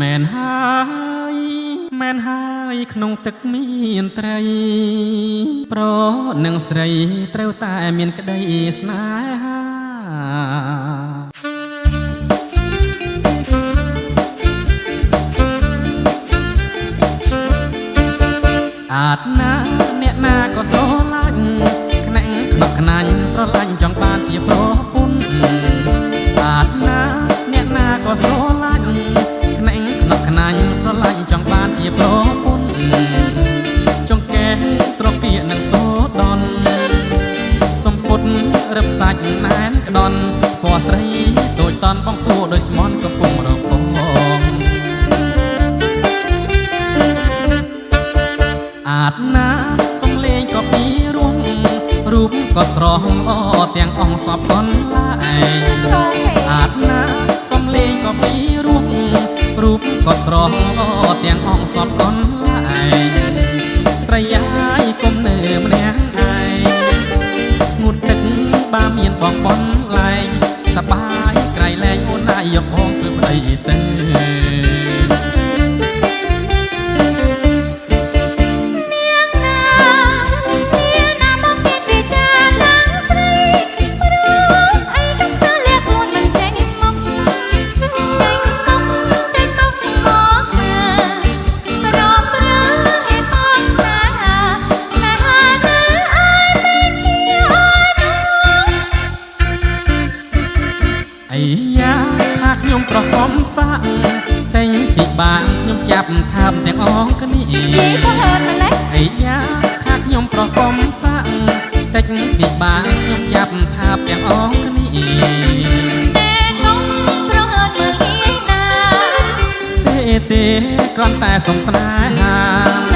មែនហើយមែនហើយក្នុងទឹកមានត្រីប្រនឹងស្រីត្រូវតែមានក្តីស្នេហាស្អាតណាស់អ្នកណាក៏ស្រឡាញ់ខ្នែងខ្នក់ខ្នាញ់ស្រឡាញ់ចង់បានជាប្រពន្ធស្អាតណាស់អ្នកណាក៏ស្រឡាញ់ខ្នែងខ្នក់ខ្នាញ់ស្រឡាញ់ចង់បានជាប្រពន្ធចង់កែត្រពាកនឹងសូដនសំពុតរឹបសាច់ណែនក្ដន់ពណ៌ស្រីដូចតន់បងសួរដោយស្មន់កំពុងរកផងស្អាតណាស់សំលេងក៏ពីរោះរូបក៏ស្រស់អទាំងអង្គសពកនឡាឯងស្អាតណាស់សំលេងក៏ពីរោះរូបក៏ស្រស់អទាំងអង្គសពកនឡាឯងស្រីហើយកុំនៅម្នាក់ឯងងូតទឹកបាមានបងបនលែងសបាយក្រៃលែងអូនណាយកបងធ្វើប្តីទៅខ្ញុំប្រហមសាក់តែងពីបាងខ្ញុំចាប់ថាបទាំងអងគ្នាអីយ៉ាថាខ្ញុំប្រហមសាក់តែងពីបាងខ្ញុំចាប់ថាបទាំងអងគ្នាតែកុំប្រហើនមើលងាយណាទេគ្រាន់តែសុំស្នេហា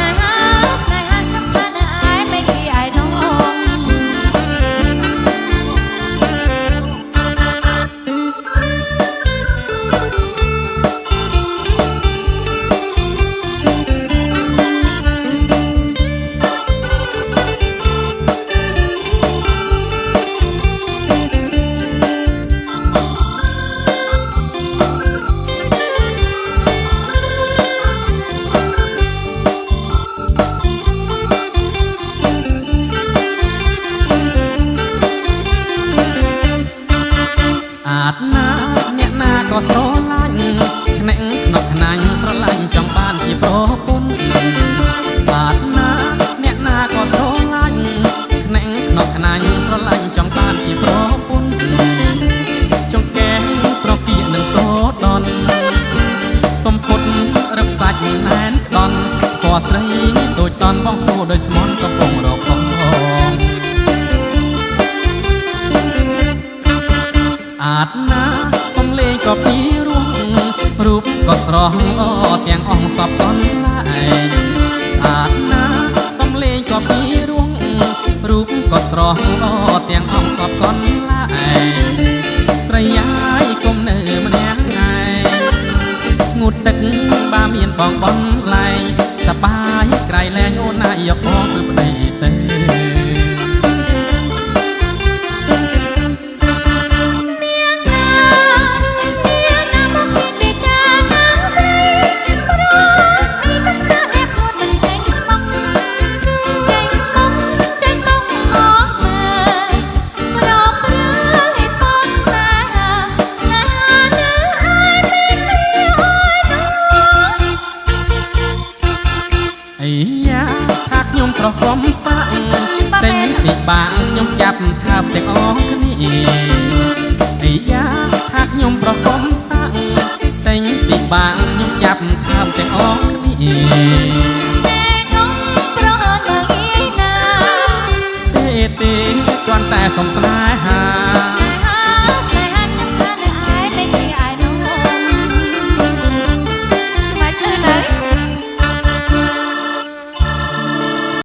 អ្នកណាក៏ស្រឡាញ់ខ្នែងខ្នក់ខ្នាញ់ស្រឡាញ់ចង់បានជាប្រពន្ធស្អាតណាស់អ្នកណាក៏ស្រឡាញ់ខ្នែងខ្នក់ខ្នាញ់ស្រឡាញ់ចង់បានជាប្រពន្ធចង់កែត្រពាកនឹងសូដនសំពុតរឹបសាច់ណែនក្ដន់ពណ៌ស្រីដូចតន់បងសួរដោយស្មន់កំពុងរកផងស្អាតណាស់សំលេងក៏ពីរោះរូបក៏ស្រស់ទាំងអង្គសពកនឡាឯងស្អាតណាស់សំលេងក៏ពីរោះរូបក៏ស្រស់ទាំងអង្គសពកនឡាឯងស្រីហើយកុំនៅម្នាក់ឯងងូតទឹកបាមានបងបនលែងសបាយក្រៃលែងអូនណាយកបងធ្វើប្តីទៅថាខ្ញុំប្រហមសាក់តែងពីបាងខ្ញុំចាប់ថាបទាំងអងគ្នាអីយ៉ាថាខ្ញុំប្រហមសាក់តែងពីបាងខ្ញុំចាប់ថាបទាំងអងគ្នាតែកុំប្រហើនមើលងាយណាទេគ្រាន់តែសុំស្នេហាចាំថានៅឯពេលគេ